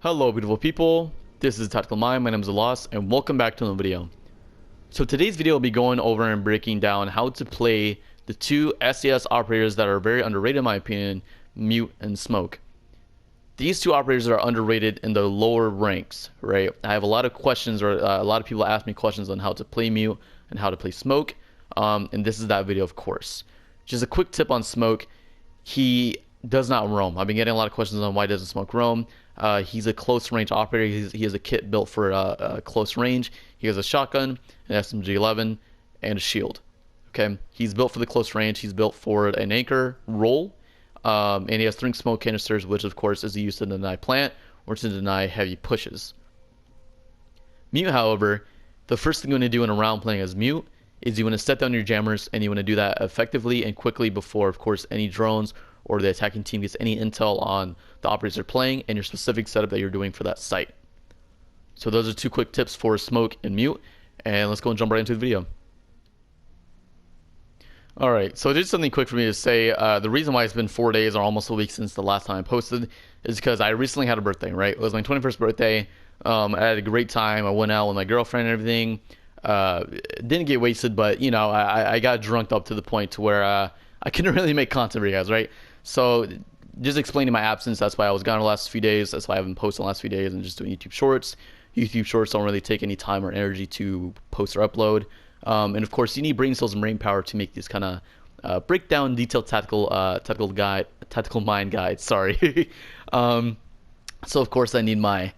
Hello beautiful people, this is Tactical Mind, my name is Alas, and welcome back to another video. So today's video will be going over and breaking down how to play the two SES operators that are very underrated in my opinion, Mute and Smoke. These two operators are underrated in the lower ranks, right? I have a lot of questions, or a lot of people ask me questions on how to play Mute and how to play Smoke, and this is that video of course. Just a quick tip on Smoke, he does not roam. I've been getting a lot of questions on why doesn't Smoke roam. He's a close range operator. He has a kit built for close range. He has a shotgun, an SMG-11, and a shield. Okay, he's built for the close range. He's built for an anchor role, and he has 3 smoke canisters, which of course is used to deny plant or to deny heavy pushes. Mute, however, the first thing you want to do in a round playing as Mute is you want to set down your jammers, and you want to do that effectively and quickly before, of course, any drones or the attacking team gets any intel on the operators they're playing and your specific setup that you're doing for that site. So those are 2 quick tips for Smoke and Mute, and let's go and jump right into the video. Alright, so just something quick for me to say. The reason why it's been 4 days or almost a week since the last time I posted is because I recently had a birthday, right? It was my 21st birthday. I had a great time. I went out with my girlfriend and everything. Didn't get wasted, but you know, I got drunk up to the point to where I couldn't really make content for you guys, right? So just explaining my absence, that's why I was gone the last few days. That's why I haven't posted the last few days and just doing YouTube Shorts. YouTube Shorts don't really take any time or energy to post or upload. And of course, you need brain cells and brain power to make these kind of break down detailed tactical mind guides. Sorry. So of course, I need my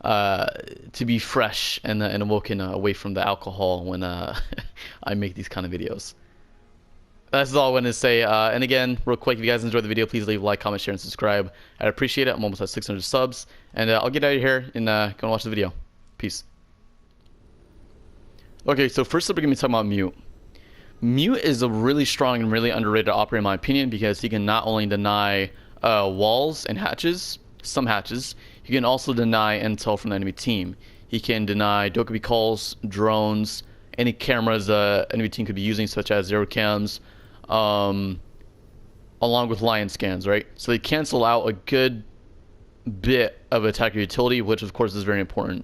to be fresh and awoken away from the alcohol when I make these kind of videos. That's all I wanted to say. And again, real quick, if you guys enjoyed the video, please leave a like, comment, share, and subscribe. I'd appreciate it. I'm almost at 600 subs. And I'll get out of here and go and watch the video. Peace. Okay, so first up, we're going to be talking about Mute. Mute is a really strong and really underrated operator in my opinion, because he can not only deny walls and hatches, some hatches, he can also deny intel from the enemy team. He can deny Dokkaebi calls, drones, any cameras the enemy team could be using, such as zero cams, along with lion scans, right? So they cancel out a good bit of attacker utility, which of course is very important,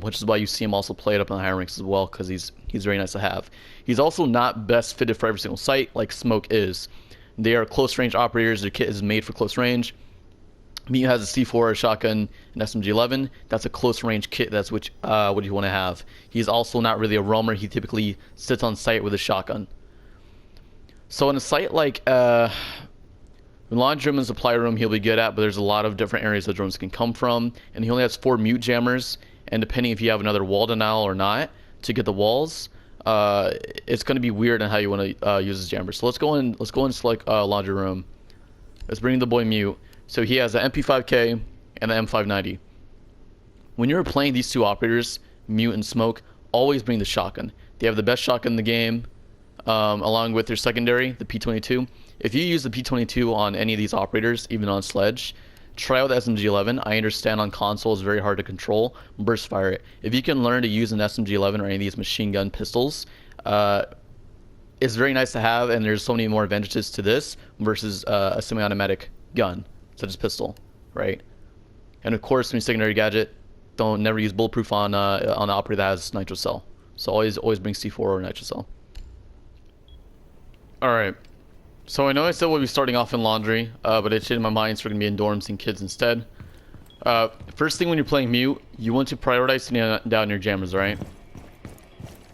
which is why you see him also play it up in the higher ranks as well, because he's very nice to have. He's also not best fitted for every single site like Smoke is. They are close range operators. Their kit is made for close range. Mute has a C4, a shotgun, an SMG-11. That's a close range kit. That's what you want to have. He's also not really a roamer. He typically sits on site with a shotgun. So in a site like laundry room and supply room, he'll be good at, but there's a lot of different areas that drones can come from, and he only has 4 Mute jammers. And depending if you have another wall denial or not to get the walls, it's going to be weird on how you want to use his jammers. So let's go and select laundry room. Let's bring the boy Mute. So he has an MP5K and the M590. When you're playing these two operators, Mute and Smoke, always bring the shotgun. They have the best shotgun in the game, along with their secondary, the P22. If you use the P22 on any of these operators, even on Sledge, try out the SMG-11. I understand on console it's very hard to control. Burst fire it. If you can learn to use an SMG-11 or any of these machine gun pistols, it's very nice to have, and there's so many more advantages to this versus a semi-automatic gun, such as pistol, right? And of course, when you secondary gadget, never use bulletproof on an operator that has nitro cell. So always bring C4 or nitro cell. All right. So I know I said we'll be starting off in laundry, but it changed my mind, so we're gonna be in dorms and kids instead. First thing when you're playing Mute, you want to prioritize sitting down your jammers, right?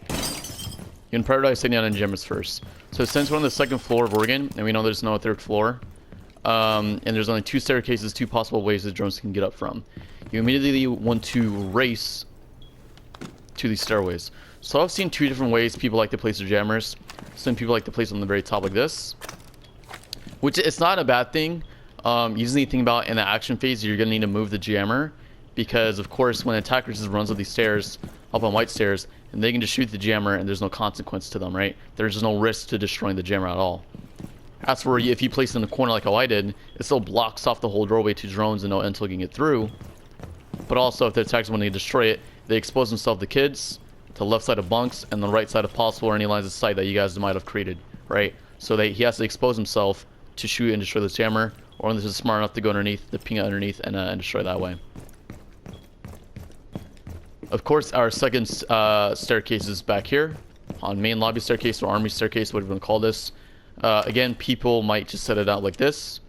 You can prioritize sitting down your jammers first. So since we're on the 2nd floor of Oregon, and we know there's no 3rd floor, and there's only 2 staircases, 2 possible ways that drones can get up from, you immediately want to race to these stairways. So I've seen 2 different ways people like to place their jammers. Some people like to place them on the very top like this, which it's not a bad thing. You just need to think about in the action phase, you're going to need to move the jammer, because of course when an attacker just runs up these stairs, up on white stairs, and they can just shoot the jammer and there's no consequence to them, right? There's no risk to destroying the jammer at all. That's where if you place it in the corner like how I did, it still blocks off the whole doorway to drones and no intel can get through. But also if the attackers want to destroy it, they expose themselves to kids, to the left side of bunks, and the right side of possible or any lines of sight that you guys might have created, right? So he has to expose himself to shoot and destroy this jammer, or this is smart enough to go underneath, the ping underneath, and destroy that way. Of course, our second staircase is back here on main lobby staircase or army staircase, whatever you want to call this. Again, people might just set it out like this.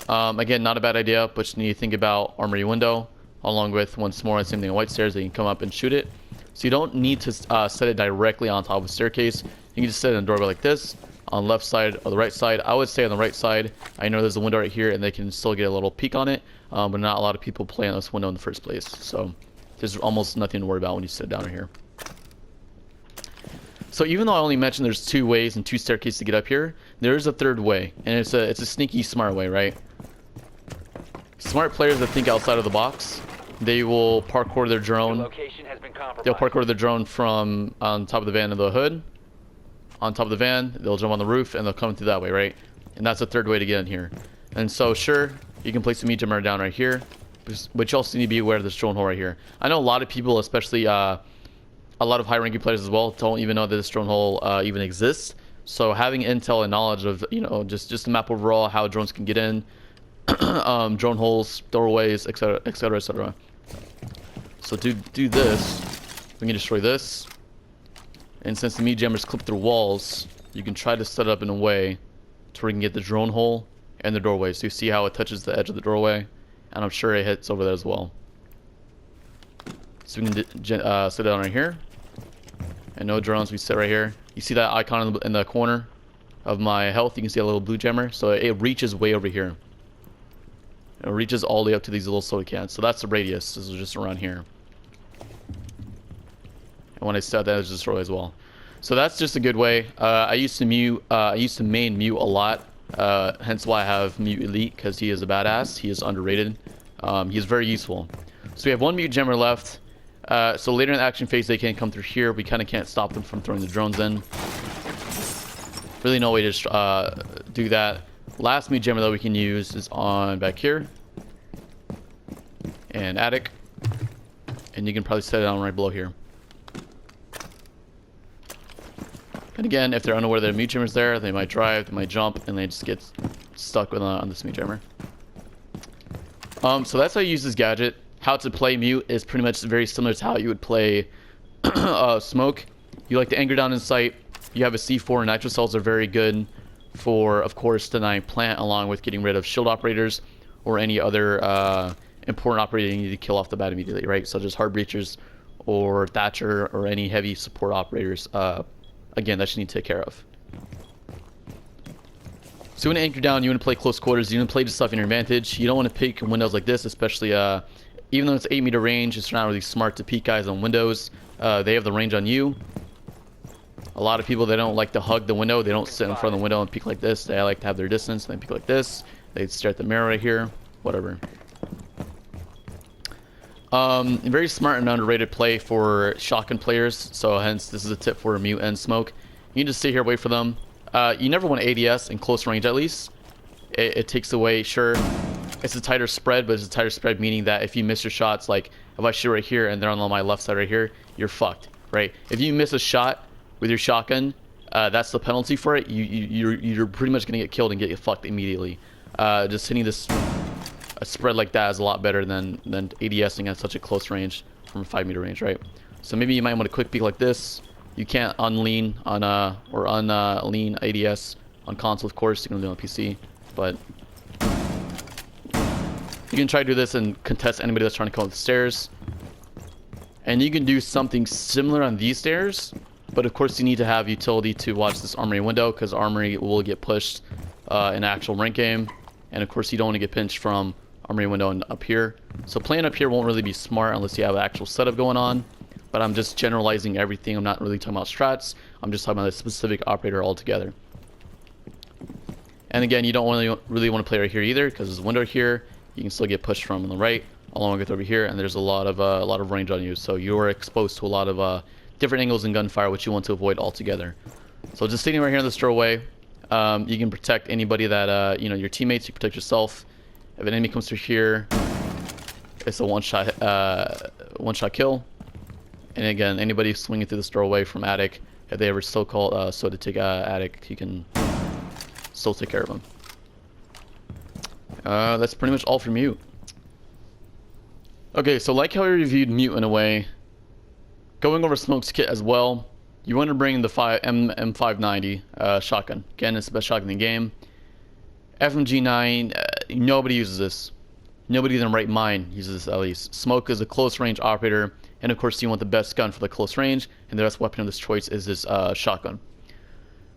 Again, not a bad idea, but you need to think about armory window, along with once more, same thing on white stairs, that you can come up and shoot it. So you don't need to set it directly on top of the staircase. You can just set it in the doorway like this, on the left side or the right side. I would say on the right side. I know there's a window right here, and they can still get a little peek on it, but not a lot of people play on this window in the first place. So there's almost nothing to worry about when you sit down right here. So even though I only mentioned there's 2 ways and 2 staircases to get up here, there is a 3rd way, and it's a sneaky, smart way, right? Smart players that think outside of the box, they will parkour their drone. They'll parkour their drone from on top of the van to the hood. On top of the van, they'll jump on the roof, and they'll come through that way, right? And that's the 3rd way to get in here. And so, sure, you can place a meat jammer down right here, but you also need to be aware of this drone hole right here. I know a lot of people, especially a lot of high-ranking players as well, don't even know that this drone hole even exists. So having intel and knowledge of, you know, just the map overall, how drones can get in, drone holes, doorways, etc., etc., etc. So to do this, we can destroy this. And since the meat jammers clip through walls, you can try to set it up in a way to where you can get the drone hole and the doorway. So you see how it touches the edge of the doorway, and I'm sure it hits over there as well. So we can sit down right here. And no drones, we sit right here. You see that icon in the corner of my health? You can see a little blue jammer. So it reaches way over here. It reaches all the way up to these little soda cans. So that's the radius. This is just around here. And when I said that, it's destroyed as well. So that's just a good way. I used to main mute a lot. Hence why I have mute elite, because he is a badass. He is underrated. He is very useful. So we have 1 mute jammer left. So later in the action phase, they can come through here. We kind of can't stop them from throwing the drones in. Really no way to do that. Last mute jammer that we can use is on back here. And attic. And you can probably set it on right below here. And again, if they're unaware that a mute jammer's there, they might drive, they might jump, and they just get stuck with on this mute jammer. So that's how you use this gadget. How to play mute is pretty much very similar to how you would play smoke. You like to anchor down in sight. You have a C4, and nitro cells are very good for, of course, denying plant, along with getting rid of shield operators or any other important operator you need to kill off the bat immediately, right? Such as hard breachers or Thatcher or any heavy support operators. Again, that you need to take care of. So you want to anchor down, you want to play close quarters, you want to play the stuff in your advantage. You don't want to peek windows like this, especially even though it's 8-meter range, it's not really smart to peek guys on windows. They have the range on you. A lot of people, they don't like to hug the window. They don't sit in front of the window and peek like this. They like to have their distance and they peek like this. They stare at the mirror right here, whatever. Very smart and underrated play for shotgun players. So hence, this is a tip for mute and smoke. You can just sit here, wait for them. You never want ADS in close range, at least. It takes away, sure, it's a tighter spread, but it's a tighter spread meaning that if you miss your shots, like if I shoot right here and they're on my left side right here, you're fucked, right? If you miss a shot with your shotgun, that's the penalty for it. You're pretty much gonna get killed and get fucked immediately. Just hitting this a spread like that is a lot better than ADSing at such a close range from a 5-meter range, right? So maybe you might want to quick peek like this. You can't unlean on unlean ADS on console, of course. You can do it on PC, but you can try to do this and contest anybody that's trying to come up the stairs. And you can do something similar on these stairs, but of course you need to have utility to watch this armory window, because armory will get pushed in actual rank game, and of course you don't want to get pinched from armory window and up here. So playing up here won't really be smart unless you have an actual setup going on. But I'm just generalizing everything. I'm not really talking about strats. I'm just talking about a specific operator altogether. And again, you don't really want to play right here either, because there's a window here. You can still get pushed from on the right, along with over here, and there's a lot of range on you. So you're exposed to a lot of different angles in gunfire, which you want to avoid altogether. So just sitting right here in this doorway, you can protect anybody that your teammates. You protect yourself. If an enemy comes through here, it's a one-shot kill. And again, anybody swinging through this doorway from attic, if they ever so-called so to take attic, you can still take care of them. That's pretty much all for mute. Okay, so like how I reviewed mute in a way, Going over Smoke's kit as well, you want to bring the M590 shotgun. Again, it's the best shotgun in the game. FMG9, nobody uses this. Nobody in their right mind uses this, at least. Smoke is a close range operator, and of course you want the best gun for the close range, and the best weapon of this choice is this shotgun.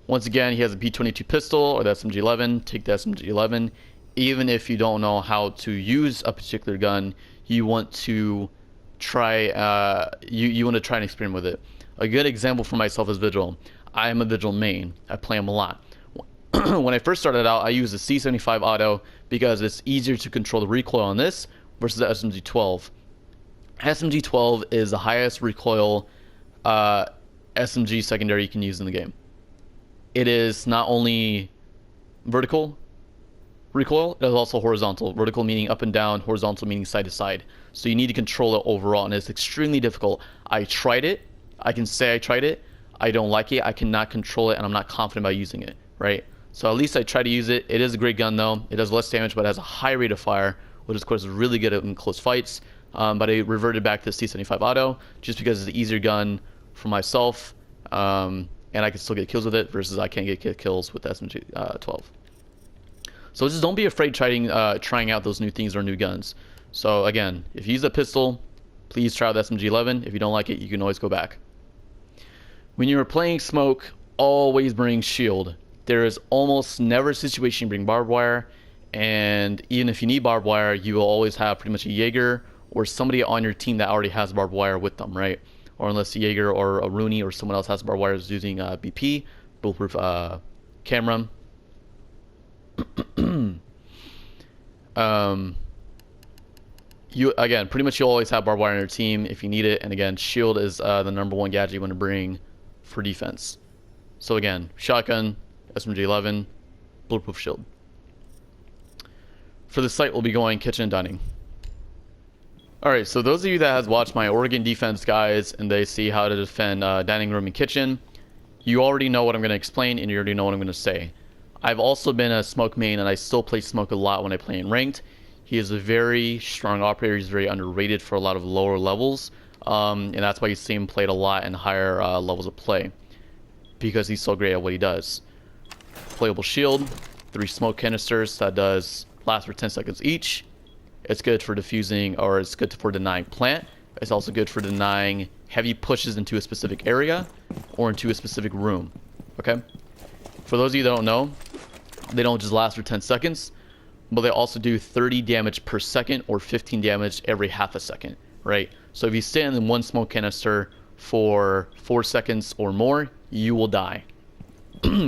Once again, he has a P22 pistol or the SMG11. Take the SMG11. Even if you don't know how to use a particular gun, you want to try you want to try and experiment with it. A good example for myself is Vigil. I am a Vigil main. I play him a lot. When I first started out, I used the C75 auto because it's easier to control the recoil on this versus the SMG12. SMG12 is the highest recoil SMG secondary you can use in the game. It is not only vertical recoil, it is also horizontal. Vertical meaning up and down, horizontal meaning side to side. So you need to control it overall, and it's extremely difficult. I tried it. I can say I tried it. I don't like it. I cannot control it, and I'm not confident about using it, right? So at least I try to use it. It is a great gun, though. It does less damage, but it has a high rate of fire, which of course is really good in close fights. But I reverted back to the C75 auto just because it's an easier gun for myself, and I can still get kills with it versus I can't get kills with the SMG12. So just don't be afraid trying out those new things or new guns. So again, if you use a pistol, please try out the SMG11. If you don't like it, you can always go back. When you're playing Smoke, always bring shield. There is almost never a situation you bring barbed wire, and even if you need barbed wire, you will always have pretty much a Jaeger or somebody on your team that already has barbed wire with them, right? Or unless a Jaeger or a Rooney or someone else has barbed wire is using BP, bulletproof camera. You again, pretty much you always have barbed wire on your team if you need it, and again, shield is the #1 gadget you want to bring for defense. So again, shotgun, SMG11, bulletproof shield. For the site, we'll be going kitchen and dining. Alright, so those of you that has watched my Oregon defense guys and they see how to defend dining room and kitchen, you already know what I'm going to explain and you already know what I'm going to say. I've also been a Smoke main and I still play Smoke a lot when I play in ranked. He is a very strong operator. He's very underrated for a lot of lower levels, and that's why you see him played a lot in higher levels of play, because he's so great at what he does. Playable shield, 3 smoke canisters that does last for 10 seconds each. It's good for diffusing, or it's good for denying plant. It's also good for denying heavy pushes into a specific area or into a specific room. Okay? For those of you that don't know, they don't just last for 10 seconds, but they also do 30 damage per second or 15 damage every half a second, right? So if you stand in one smoke canister for 4 seconds or more, you will die.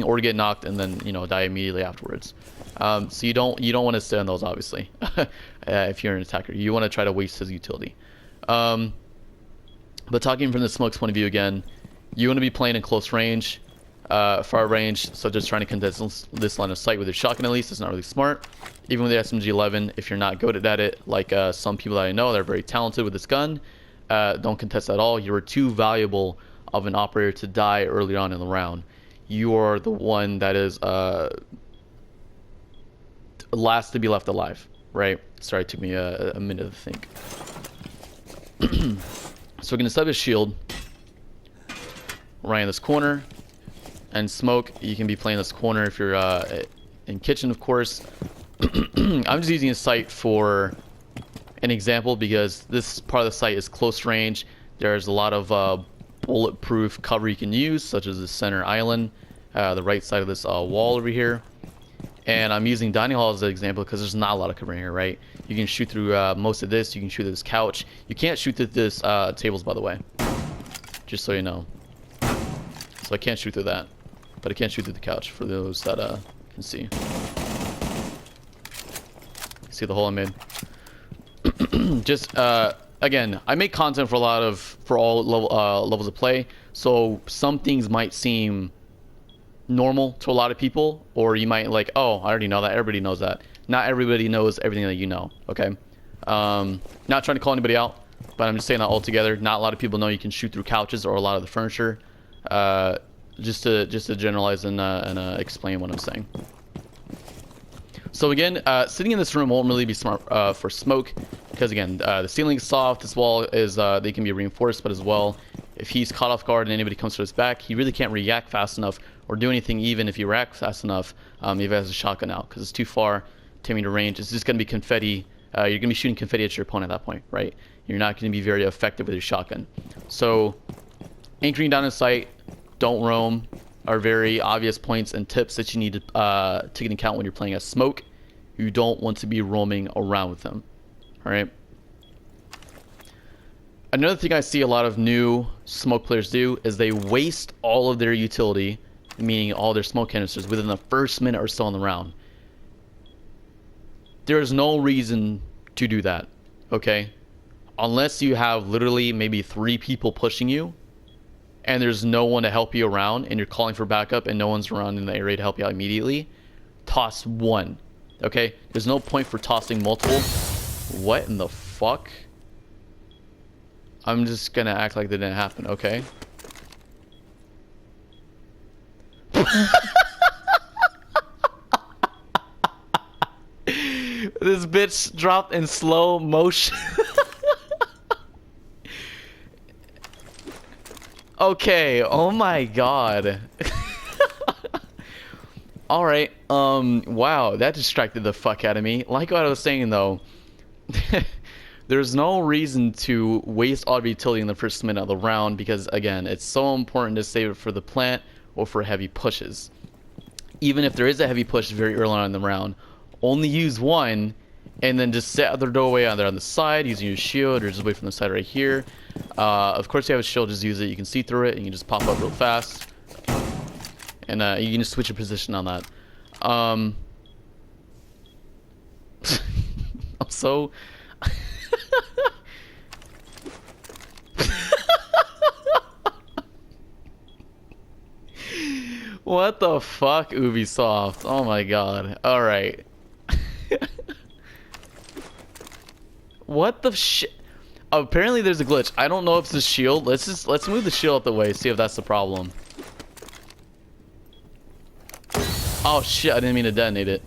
Or get knocked and then, you know, die immediately afterwards. So you don't want to stay on those, obviously. If you're an attacker, you want to try to waste his utility. But talking from the Smoke's point of view again, you want to be playing in close range, far range. So just trying to contest this line of sight with your shotgun, at least, is not really smart. Even with the SMG11, if you're not good at it, like some people that I know, they're very talented with this gun, don't contest at all. You are too valuable of an operator to die early on in the round. You are the one that is last to be left alive, right? Sorry, it took me a minute to think. So we're going to set up a shield right in this corner. And Smoke, you can be playing this corner if you're in kitchen, of course. I'm just using a site for an example because this part of the site is close range. There's a lot of bulletproof cover you can use, such as the center island, the right side of this wall over here. And I'm using dining hall as an example because there's not a lot of cover in here, right? You can shoot through most of this. You can shoot through this couch. You can't shoot through this tables, by the way, just so you know. So I can't shoot through that, but I can shoot through the couch for those that can see. See the hole I made? Just again, I make content for all levels of play, so some things might seem normal to a lot of people, or you might like, oh, I already know that. Everybody knows that. Not everybody knows everything that you know. Okay, not trying to call anybody out, but I'm just saying that altogether, not a lot of people know you can shoot through couches or a lot of the furniture. Just to generalize and explain what I'm saying. So again, sitting in this room won't really be smart for Smoke, because again, the ceiling is soft. This wall is they can be reinforced, but as well, if he's caught off guard and anybody comes to his back, he really can't react fast enough or do anything even if you react fast enough if he has a shotgun out, because it's too far to meter range. It's just going to be confetti. You're going to be shooting confetti at your opponent at that point, right? You're not going to be very effective with your shotgun. So anchoring down in sight, don't roam, are very obvious points and tips that you need to take into account when you're playing a smoke. You don't want to be roaming around with them. All right. Another thing I see a lot of new smoke players do is they waste all of their utility, meaning all their smoke canisters, within the first minute or so in the round. There is no reason to do that, okay? Unless you have literally maybe 3 people pushing you, and there's no one to help you around, and you're calling for backup, and no one's around in the area to help you out immediately. Toss 1, okay? There's no point for tossing multiple. What in the fuck? I'm just gonna act like that didn't happen, okay? This bitch dropped in slow motion. Okay, oh my god. Alright, wow, that distracted the fuck out of me. Like what I was saying though, there's no reason to waste all of your utility in the first minute of the round, because again, it's so important to save it for the plant or for heavy pushes. Even if there is a heavy push very early on in the round, only use 1 and then just set the doorway either on the side using your shield or just wait from the side right here. Of course, if you have a shield, just use it. You can see through it and you can just pop up real fast. And you can just switch your position on that. I'm so... What the fuck, Ubisoft? Oh my god. Alright. What the shit? Apparently there's a glitch. I don't know if it's the shield. Let's move the shield out the way, see if that's the problem. Oh shit, I didn't mean to detonate it.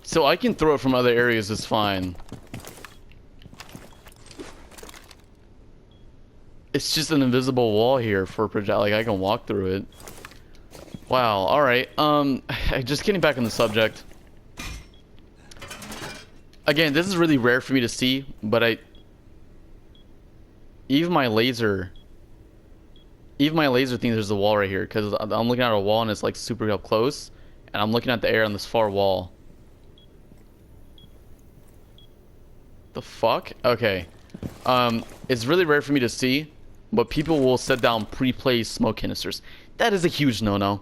So I can throw it from other areas, it's fine. It's just an invisible wall here for project. Like I can walk through it. Wow. All right. Just getting back on the subject. Again, this is really rare for me to see, but even my laser thinks there's a wall right here, because I'm looking at a wall and it's like super up close, and I'm looking at the air on this far wall. The fuck? Okay. It's really rare for me to see, but people will set down pre-placed smoke canisters. That is a huge no-no.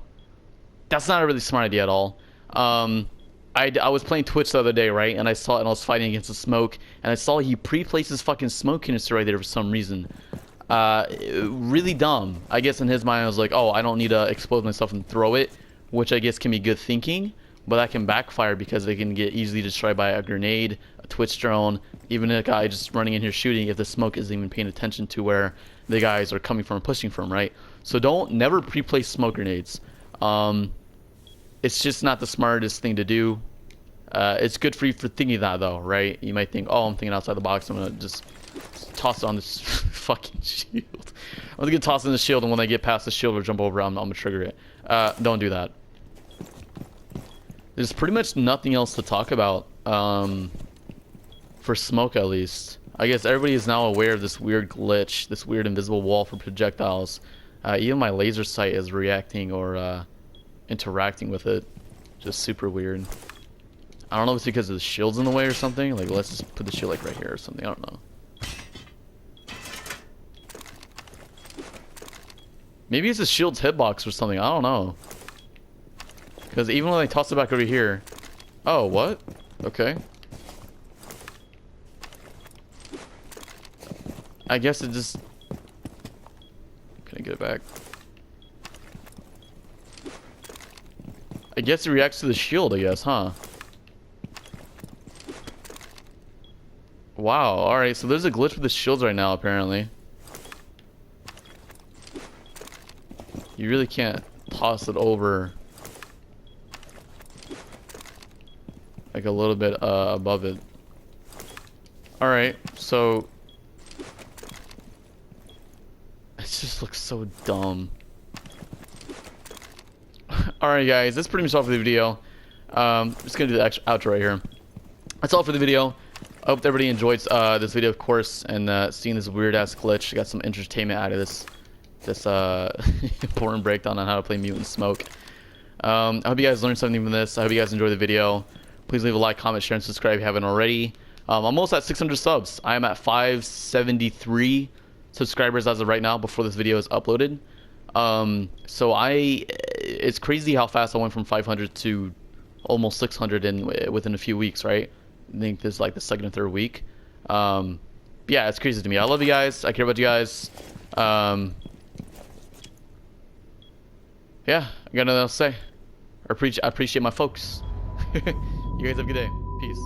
That's not a really smart idea at all. I was playing Twitch the other day, right? And I saw it and I was fighting against the smoke, and I saw he pre-placed his fucking smoke canister right there for some reason. Really dumb. I guess in his mind I was like, oh, I don't need to expose myself and throw it, which I guess can be good thinking, but that can backfire because they can get easily destroyed by a grenade, a Twitch drone, even a guy just running in here shooting if the smoke isn't even paying attention to where the guys are coming from, pushing from, right? So never pre-place smoke grenades. It's just not the smartest thing to do. It's good for you for thinking that though, right? You might think, oh, I'm thinking outside the box, I'm gonna just toss it on this fucking shield. I'm gonna toss it in the shield, and when I get past the shield or jump over, I'm gonna trigger it. Don't do that. There's pretty much nothing else to talk about, for smoke at least. I guess everybody is now aware of this weird glitch, this weird invisible wall for projectiles. Even my laser sight is reacting or interacting with it. Just super weird. I don't know if it's because the shield's in the way or something. Like, let's just put the shield like right here or something. I don't know. Maybe it's the shield's hitbox or something. I don't know. Because even when I toss it back over here... Oh, what? Okay. I guess it just... Can I get it back? I guess it reacts to the shield, I guess, huh? Wow, alright, so there's a glitch with the shields right now, apparently. You really can't toss it over. like a little bit above it. All right, so it just looks so dumb. All right, guys, that's pretty much all for the video. Just gonna do the outro right here. That's all for the video. I hope everybody enjoyed this video, of course, and seeing this weird ass glitch. Got some entertainment out of this important breakdown on how to play Mutant Smoke. I hope you guys learned something from this. I hope you guys enjoyed the video. Please leave a like, comment, share, and subscribe if you haven't already. I'm almost at 600 subs. I am at 573 subscribers as of right now before this video is uploaded. So it's crazy how fast I went from 500 to almost 600 within a few weeks, right? I think this is like the second or third week. Yeah, it's crazy to me. I love you guys. I care about you guys. Yeah, I got nothing else to say. I appreciate my folks. You guys have a good day. Peace.